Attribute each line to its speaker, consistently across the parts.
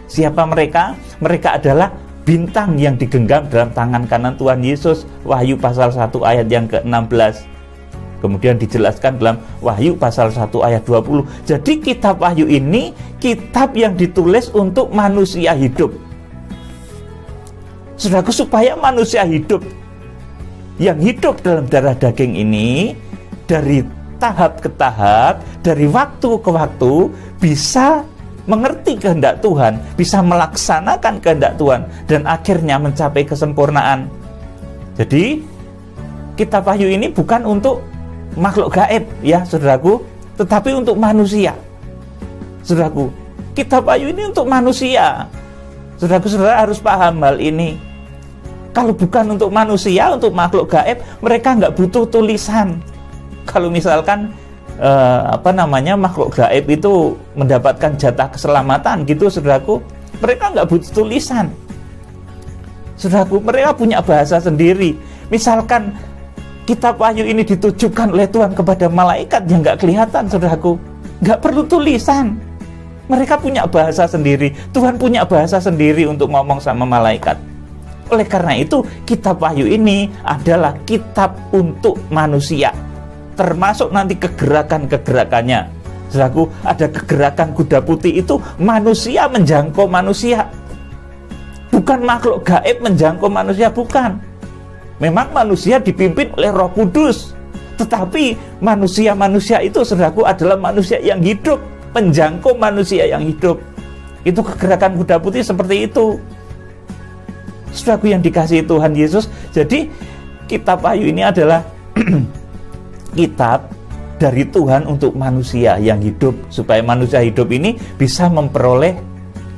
Speaker 1: Siapa mereka? Mereka adalah bintang yang digenggam dalam tangan kanan Tuhan Yesus. Wahyu pasal 1 ayat yang ke-16. Kemudian dijelaskan dalam Wahyu pasal 1 ayat 20. Jadi kitab Wahyu ini kitab yang ditulis untuk manusia hidup. Saudaraku, supaya manusia hidup yang hidup dalam darah daging ini dari tahap ke tahap, dari waktu ke waktu bisa mengerti kehendak Tuhan, bisa melaksanakan kehendak Tuhan, dan akhirnya mencapai kesempurnaan. Jadi kitab Wahyu ini bukan untuk makhluk gaib ya saudaraku, tetapi untuk manusia. Saudaraku, kitab Wahyu ini untuk manusia. Saudaraku, saudara harus paham hal ini. Kalau bukan untuk manusia, untuk makhluk gaib, mereka nggak butuh tulisan. Kalau misalkan makhluk gaib itu mendapatkan jatah keselamatan gitu saudaraku, mereka nggak butuh tulisan. Saudaraku, mereka punya bahasa sendiri. Misalkan kitab Wahyu ini ditujukan oleh Tuhan kepada malaikat yang nggak kelihatan saudaraku, nggak perlu tulisan. Mereka punya bahasa sendiri. Tuhan punya bahasa sendiri untuk ngomong sama malaikat. Oleh karena itu kitab Wahyu ini adalah kitab untuk manusia, termasuk nanti kegerakan-kegerakannya. Saudaraku, ada kegerakan kuda putih, itu manusia menjangkau manusia, bukan makhluk gaib menjangkau manusia, bukan. Memang manusia dipimpin oleh Roh Kudus, tetapi manusia-manusia itu saudaraku adalah manusia yang hidup, menjangkau manusia yang hidup. Itu kegerakan kuda putih seperti itu, saudaraku yang dikasihi Tuhan Yesus. Jadi kitab Wahyu ini adalah kitab dari Tuhan untuk manusia yang hidup, supaya manusia hidup ini bisa memperoleh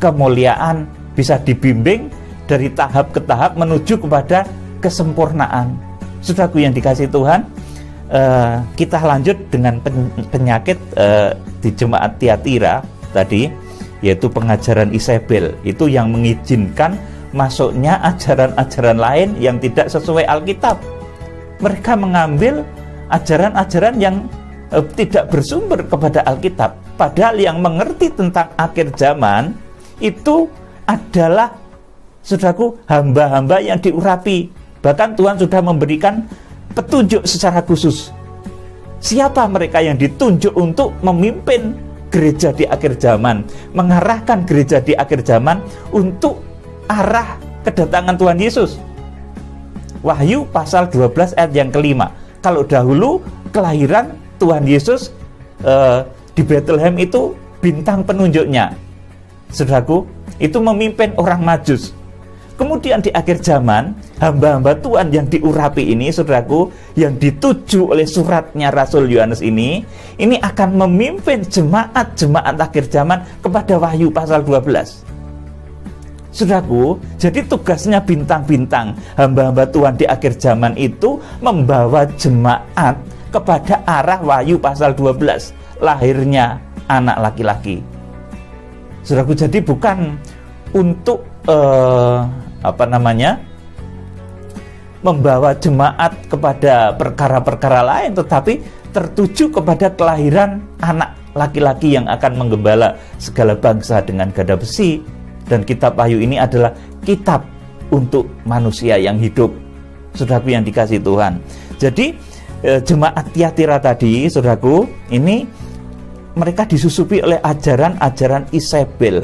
Speaker 1: kemuliaan, bisa dibimbing dari tahap ke tahap menuju kepada kesempurnaan. Saudaraku yang dikasihi Tuhan, kita lanjut dengan penyakit di jemaat Tiatira tadi, yaitu pengajaran Isabel. Itu yang mengizinkan masuknya ajaran-ajaran lain yang tidak sesuai Alkitab. Mereka mengambil ajaran-ajaran yang tidak bersumber kepada Alkitab. Padahal yang mengerti tentang akhir zaman itu adalah, saudaraku, hamba-hamba yang diurapi. Bahkan Tuhan sudah memberikan petunjuk secara khusus. Siapa mereka yang ditunjuk untuk memimpin gereja di akhir zaman, mengarahkan gereja di akhir zaman untuk arah kedatangan Tuhan Yesus. Wahyu pasal 12 ayat yang kelima. Kalau dahulu kelahiran Tuhan Yesus di Bethlehem itu bintang penunjuknya, saudaraku, itu memimpin orang Majus. Kemudian di akhir zaman, hamba-hamba Tuhan yang diurapi ini, saudaraku, yang dituju oleh suratnya Rasul Yohanes ini akan memimpin jemaat-jemaat akhir zaman kepada Wahyu pasal 12. Saudaraku, jadi tugasnya bintang-bintang, hamba-hamba Tuhan di akhir zaman itu membawa jemaat kepada arah Wahyu pasal 12, lahirnya anak laki-laki. Saudaraku, jadi bukan untuk membawa jemaat kepada perkara-perkara lain, tetapi tertuju kepada kelahiran anak laki-laki yang akan menggembala segala bangsa dengan gada besi. Dan kitab Wahyu ini adalah kitab untuk manusia yang hidup, saudaraku yang dikasihi Tuhan. Jadi jemaat Tiatira tadi, saudaraku, ini mereka disusupi oleh ajaran-ajaran Isabel,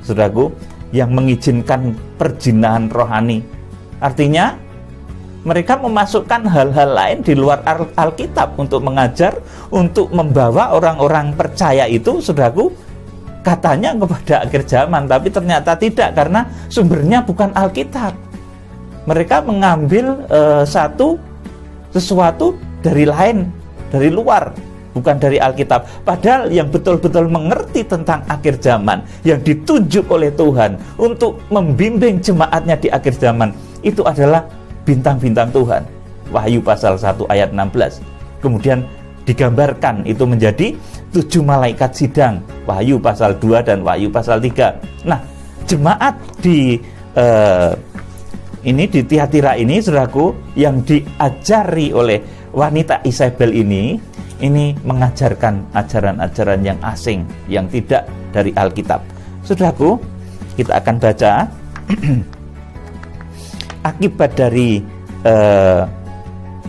Speaker 1: saudaraku, yang mengizinkan perzinahan rohani. Artinya mereka memasukkan hal-hal lain di luar Alkitab untuk mengajar, untuk membawa orang-orang percaya itu, saudaraku, katanya kepada akhir zaman, tapi ternyata tidak, karena sumbernya bukan Alkitab. Mereka mengambil sesuatu dari lain, dari luar, bukan dari Alkitab. Padahal yang betul-betul mengerti tentang akhir zaman, yang ditunjuk oleh Tuhan untuk membimbing jemaatnya di akhir zaman, itu adalah bintang-bintang Tuhan. Wahyu pasal 1 ayat 16. Kemudian digambarkan itu menjadi 7 malaikat sidang, Wahyu pasal 2 dan Wahyu pasal 3. Nah, jemaat di Tiatira ini, saudaraku, yang diajari oleh wanita Isabel ini mengajarkan ajaran-ajaran yang asing, yang tidak dari Alkitab. Saudaraku, Kita akan baca akibat dari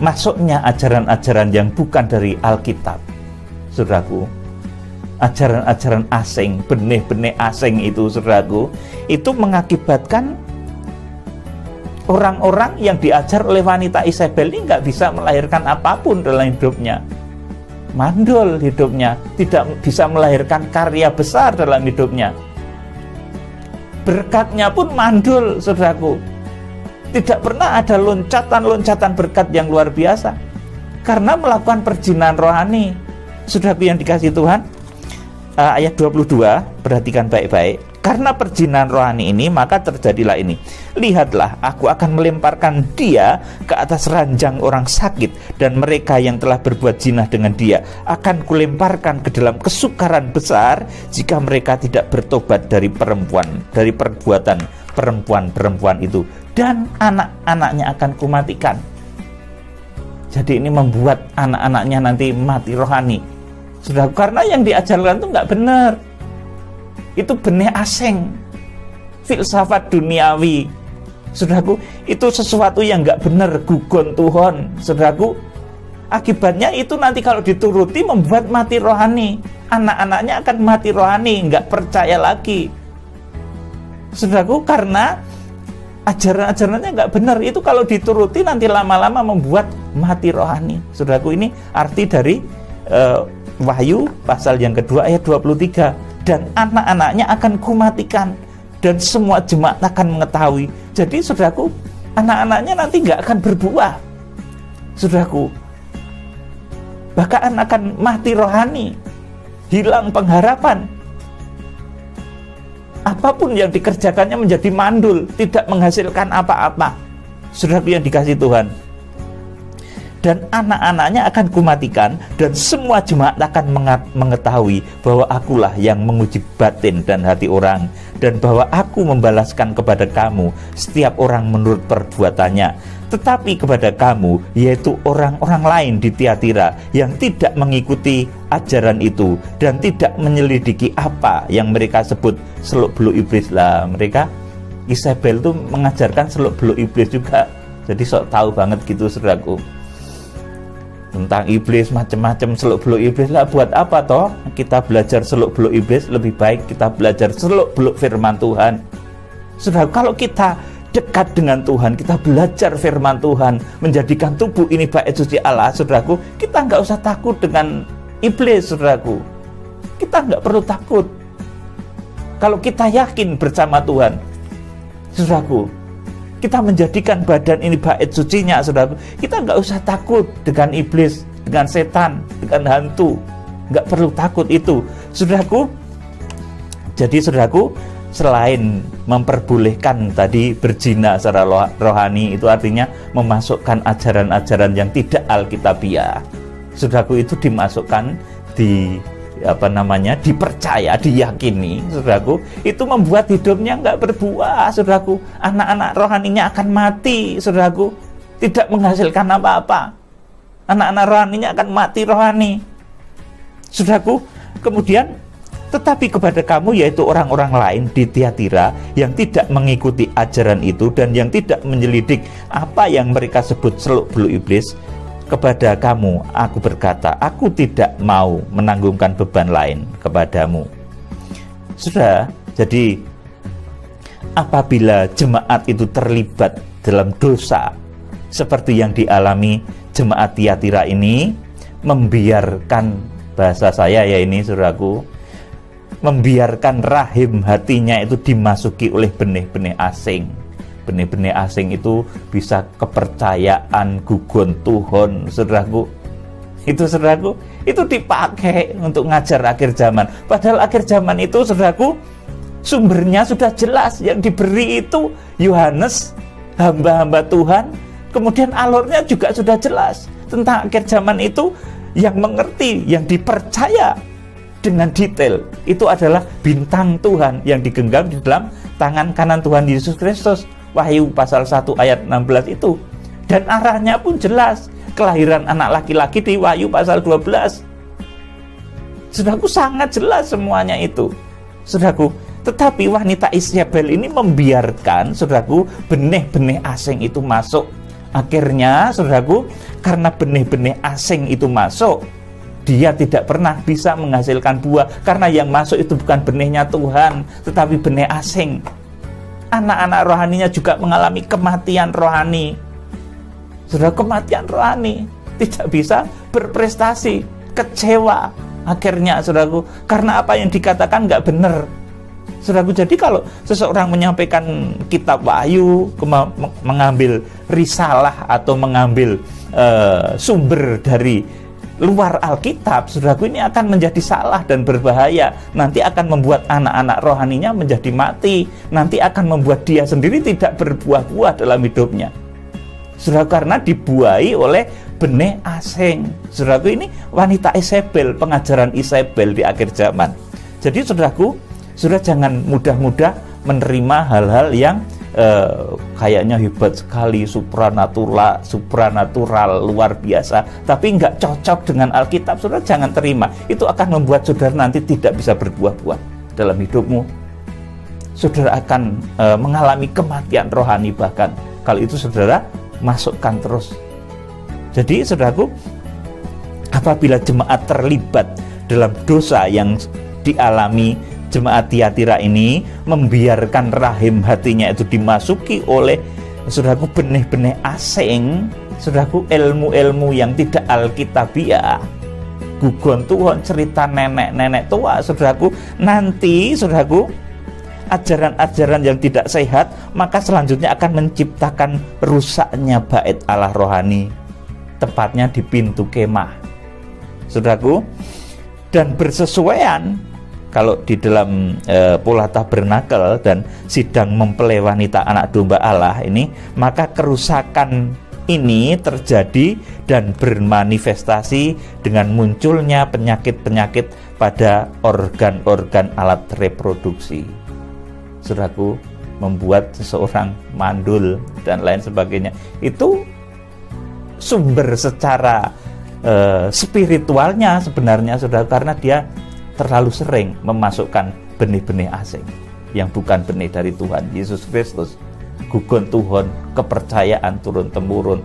Speaker 1: masuknya ajaran-ajaran yang bukan dari Alkitab, saudaraku. Ajaran-ajaran asing, benih-benih asing itu, saudaraku, itu mengakibatkan orang-orang yang diajar oleh wanita Isabel ini nggak bisa melahirkan apapun dalam hidupnya. Mandul hidupnya, tidak bisa melahirkan karya besar dalam hidupnya. Berkatnya pun mandul, saudaraku. Tidak pernah ada loncatan-loncatan berkat yang luar biasa karena melakukan perjinan rohani. Saudaraku yang dikasihi Tuhan, ayat 22, perhatikan baik-baik. Karena perjinan rohani ini, maka terjadilah ini. Lihatlah, aku akan melemparkan dia ke atas ranjang orang sakit, dan mereka yang telah berbuat zina dengan dia akan kulemparkan ke dalam kesukaran besar jika mereka tidak bertobat dari perbuatan perempuan-perempuan itu, dan anak-anaknya akan kumatikan. Jadi ini membuat anak-anaknya nanti mati rohani. Sudah, karena yang diajarkan itu nggak benar. Itu benih asing, filsafat duniawi. Saudaraku, itu sesuatu yang nggak benar, gugon Tuhan. Saudaraku, akibatnya itu nanti kalau dituruti membuat mati rohani. Anak-anaknya akan mati rohani, nggak percaya lagi. Saudaraku, karena ajaran-ajarannya nggak benar. Itu kalau dituruti nanti lama-lama membuat mati rohani. Saudaraku, ini arti dari Wahyu pasal yang kedua ayat 23. Dan anak-anaknya akan kumatikan, dan semua jemaat akan mengetahui. Jadi saudaraku, anak-anaknya nanti nggak akan berbuah, saudaraku, bahkan akan mati rohani, hilang pengharapan. Apapun yang dikerjakannya menjadi mandul, tidak menghasilkan apa-apa. Saudaraku yang dikasihi Tuhan, dan anak-anaknya akan kumatikan, dan semua jemaat akan mengetahui bahwa akulah yang menguji batin dan hati orang, dan bahwa aku membalaskan kepada kamu setiap orang menurut perbuatannya. Tetapi kepada kamu, yaitu orang-orang lain di Tiatira yang tidak mengikuti ajaran itu dan tidak menyelidiki apa yang mereka sebut seluk-beluk iblis. Lah, mereka Isabel itu mengajarkan seluk-beluk iblis juga. Jadi sok tahu banget gitu, saudaraku, tentang iblis, macam-macam seluk-beluk iblis. Lah, buat apa toh kita belajar seluk-beluk iblis? Lebih baik kita belajar seluk-beluk firman Tuhan. Saudara, kalau kita dekat dengan Tuhan, kita belajar firman Tuhan, menjadikan tubuh ini bait suci Allah, saudaraku, kita nggak usah takut dengan iblis, saudaraku. Kita nggak perlu takut kalau kita yakin bersama Tuhan, saudaraku. Kita menjadikan badan ini bait sucinya, saudaraku. Kita nggak usah takut dengan iblis, dengan setan, dengan hantu. Nggak perlu takut itu, saudaraku. Jadi, saudaraku, selain memperbolehkan tadi berzina secara rohani, itu artinya memasukkan ajaran-ajaran yang tidak alkitabiah. Saudaraku, itu dimasukkan dipercaya, diyakini, saudaraku, itu membuat hidupnya nggak berbuah, saudaraku. Anak-anak rohaninya akan mati, saudaraku, tidak menghasilkan apa-apa. Anak-anak rohaninya akan mati rohani, saudaraku. Kemudian, tetapi kepada kamu, yaitu orang-orang lain di Tiatira yang tidak mengikuti ajaran itu dan yang tidak menyelidik apa yang mereka sebut seluk-beluk iblis, kepada kamu aku berkata, aku tidak mau menanggungkan beban lain kepadamu. Sudah, jadi apabila jemaat itu terlibat dalam dosa seperti yang dialami jemaat Tiatira ini, membiarkan, bahasa saya ya ini, saudaraku, membiarkan rahim hatinya itu dimasuki oleh benih-benih asing. Benih-benih asing itu bisa kepercayaan, gugon Tuhan, saudaraku. Itu, saudaraku, itu dipakai untuk ngajar akhir zaman. Padahal akhir zaman itu, saudaraku, sumbernya sudah jelas. Yang diberi itu Yohanes, hamba-hamba Tuhan. Kemudian alurnya juga sudah jelas. Tentang akhir zaman itu, yang mengerti, yang dipercaya dengan detail, itu adalah bintang Tuhan yang digenggam di dalam tangan kanan Tuhan Yesus Kristus. Wahyu pasal 1 ayat 16 itu. Dan arahnya pun jelas. Kelahiran anak laki-laki di Wahyu pasal 12. Saudaraku, sangat jelas semuanya itu. Saudaraku, Tetapi wanita Isabel ini membiarkan, saudaraku, benih-benih asing itu masuk. Akhirnya, saudaraku, karena benih-benih asing itu masuk, dia tidak pernah bisa menghasilkan buah. Karena yang masuk itu bukan benihnya Tuhan, tetapi benih asing. Anak-anak rohaninya juga mengalami kematian rohani. Saudara, kematian rohani, tidak bisa berprestasi, kecewa. Akhirnya, saudaraku, karena apa yang dikatakan nggak benar. Saudaraku, jadi kalau seseorang menyampaikan kitab Wahyu, mengambil risalah atau mengambil sumber dari luar Alkitab, saudaraku, ini akan menjadi salah dan berbahaya. Nanti akan membuat anak-anak rohaninya menjadi mati. Nanti akan membuat dia sendiri tidak berbuah-buah dalam hidupnya. Saudaraku, karena dibuahi oleh benih asing. Saudaraku, ini wanita Isabel, pengajaran Isabel di akhir zaman. Jadi, saudaraku, sudah jangan mudah-mudah menerima hal-hal yang kayaknya hebat sekali, supranatural, luar biasa, tapi nggak cocok dengan Alkitab. Saudara jangan terima. Itu akan membuat saudara nanti tidak bisa berbuah-buah dalam hidupmu. Saudara akan mengalami kematian rohani bahkan. Kalau itu saudara masukkan terus. Jadi, saudaraku, apabila jemaat terlibat dalam dosa yang dialami jemaat Tiatira ini, membiarkan rahim hatinya itu dimasuki oleh, saudaraku, benih-benih asing, saudaraku, ilmu-ilmu yang tidak alkitabiah, gugon Tuhan, cerita nenek-nenek tua, saudaraku, nanti, saudaraku, ajaran-ajaran yang tidak sehat, maka selanjutnya akan menciptakan rusaknya bait Allah rohani, tepatnya di pintu kemah, saudaraku. Dan bersesuaian kalau di dalam pola tabernakel dan sidang mempelai wanita anak domba Allah ini, maka kerusakan ini terjadi dan bermanifestasi dengan munculnya penyakit-penyakit pada organ-organ alat reproduksi. Saudaraku, membuat seseorang mandul dan lain sebagainya. Itu sumber secara spiritualnya sebenarnya, saudara, karena dia terlalu sering memasukkan benih-benih asing yang bukan benih dari Tuhan Yesus Kristus. Gugon Tuhan, kepercayaan turun-temurun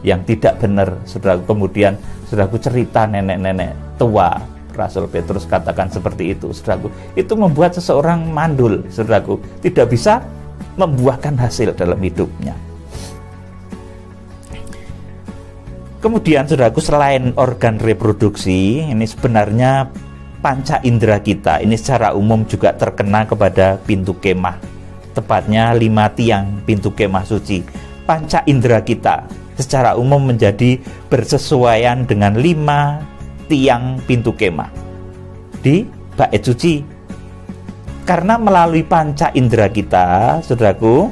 Speaker 1: yang tidak benar, saudara. Kemudian, saudaraku, cerita nenek-nenek tua, Rasul Petrus katakan seperti itu, saudaraku. Itu membuat seseorang mandul, saudaraku, tidak bisa membuahkan hasil dalam hidupnya. Kemudian, saudaraku, selain organ reproduksi, ini sebenarnya panca indera kita ini secara umum juga terkena kepada pintu kemah, tepatnya 5 tiang pintu kemah suci. Panca indera kita secara umum menjadi bersesuaian dengan 5 tiang pintu kemah di bait suci. Karena melalui panca indera kita, saudaraku,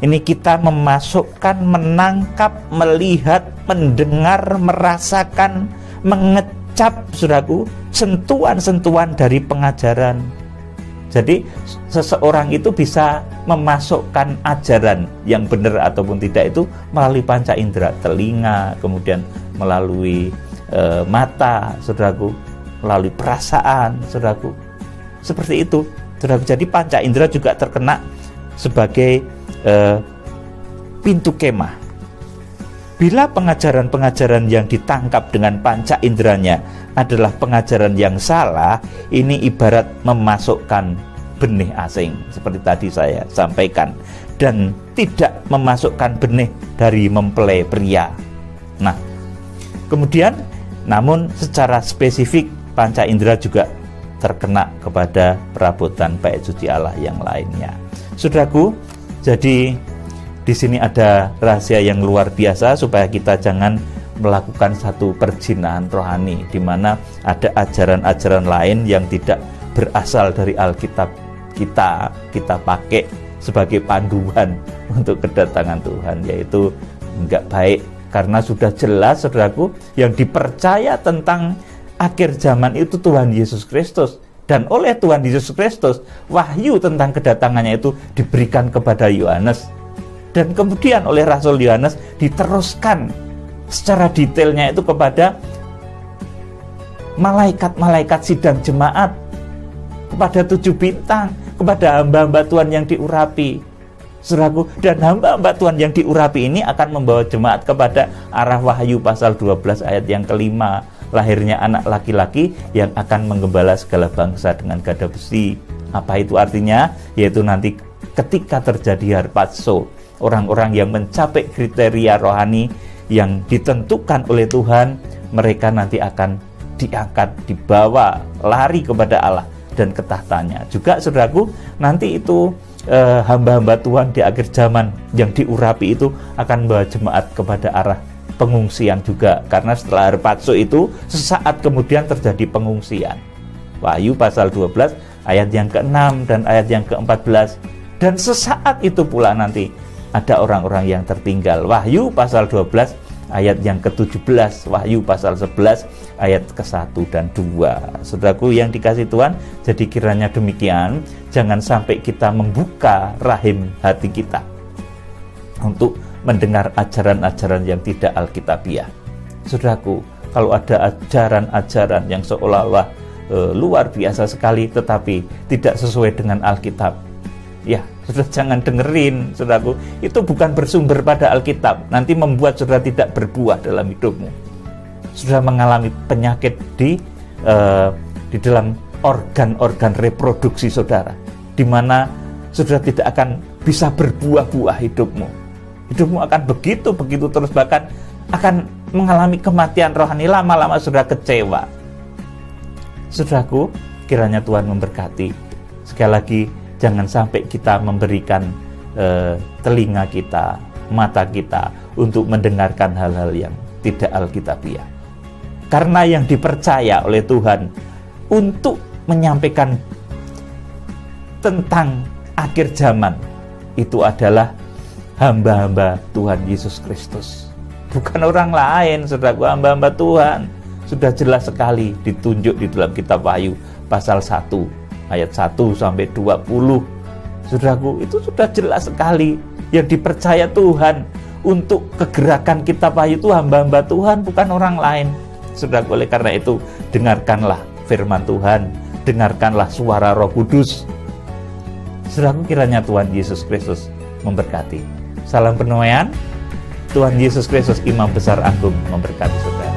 Speaker 1: ini kita memasukkan, menangkap, melihat, mendengar, merasakan, mengecap, saudaraku, sentuhan-sentuhan dari pengajaran. Jadi seseorang itu bisa memasukkan ajaran yang benar ataupun tidak itu melalui panca indera, telinga, kemudian melalui mata, saudaraku, melalui perasaan, saudaraku. Seperti itu, saudaraku. Jadi panca indera juga terkena sebagai pintu kemah. Bila pengajaran-pengajaran yang ditangkap dengan panca inderanya adalah pengajaran yang salah, ini ibarat memasukkan benih asing, seperti tadi saya sampaikan, dan tidak memasukkan benih dari mempelai pria. Nah, kemudian, namun secara spesifik panca indera juga terkena kepada perabotan bait suci Allah yang lainnya. Saudaraku, jadi di sini ada rahasia yang luar biasa supaya kita jangan melakukan satu perzinahan rohani di mana ada ajaran-ajaran lain yang tidak berasal dari Alkitab kita pakai sebagai panduan untuk kedatangan Tuhan, yaitu enggak baik. Karena sudah jelas, saudaraku, yang dipercaya tentang akhir zaman itu Tuhan Yesus Kristus, dan oleh Tuhan Yesus Kristus wahyu tentang kedatangannya itu diberikan kepada Yohanes. Dan kemudian oleh Rasul Yohanes diteruskan secara detailnya itu kepada malaikat-malaikat sidang jemaat, kepada 7 bintang, kepada hamba-hamba Tuhan yang diurapi, saudaraku. Dan hamba-hamba Tuhan yang diurapi ini akan membawa jemaat kepada arah Wahyu pasal 12 ayat yang kelima, lahirnya anak laki-laki yang akan menggembala segala bangsa dengan gada besi. Apa itu artinya? Yaitu nanti ketika terjadi harpazo, orang-orang yang mencapai kriteria rohani yang ditentukan oleh Tuhan, mereka nanti akan diangkat, dibawa, lari kepada Allah dan ke tahtanya. Juga saudaraku, nanti itu hamba-hamba Tuhan di akhir zaman yang diurapi itu akan membawa jemaat kepada arah pengungsian juga, karena setelah harpazo itu sesaat kemudian terjadi pengungsian. Wahyu pasal 12 ayat yang ke-6 dan ayat yang ke-14. Dan sesaat itu pula nanti ada orang-orang yang tertinggal. Wahyu pasal 12 ayat yang ke-17, Wahyu pasal 11 ayat ke-1 dan 2. Saudaraku yang dikasih Tuhan, jadi kiranya demikian, jangan sampai kita membuka rahim hati kita untuk mendengar ajaran-ajaran yang tidak alkitabiah. Saudaraku, kalau ada ajaran-ajaran yang seolah-olah luar biasa sekali tetapi tidak sesuai dengan Alkitab, ya sudah jangan dengerin, saudaraku. Itu bukan bersumber pada Alkitab, nanti membuat saudara tidak berbuah dalam hidupmu. Sudah mengalami penyakit di dalam organ-organ reproduksi saudara, di mana saudara tidak akan bisa berbuah-buah hidupmu. Hidupmu akan begitu terus, bahkan akan mengalami kematian rohani. Lama-lama saudara kecewa. Saudaraku, kiranya Tuhan memberkati. Sekali lagi, jangan sampai kita memberikan telinga kita, mata kita untuk mendengarkan hal-hal yang tidak alkitabiah. Karena yang dipercaya oleh Tuhan untuk menyampaikan tentang akhir zaman itu adalah hamba-hamba Tuhan Yesus Kristus. Bukan orang lain, saudaraku. Hamba-hamba Tuhan sudah jelas sekali ditunjuk di dalam kitab Wahyu pasal 1 ayat 1 sampai 20. Saudaraku, itu sudah jelas sekali yang dipercaya Tuhan untuk kegerakan kitab Wahyu itu hamba-hamba Tuhan, bukan orang lain. Saudaraku, oleh karena itu dengarkanlah firman Tuhan, dengarkanlah suara Roh Kudus. Saudaraku, kiranya Tuhan Yesus Kristus memberkati. Salam penuaian. Tuhan Yesus Kristus Imam Besar Agung memberkati saudara.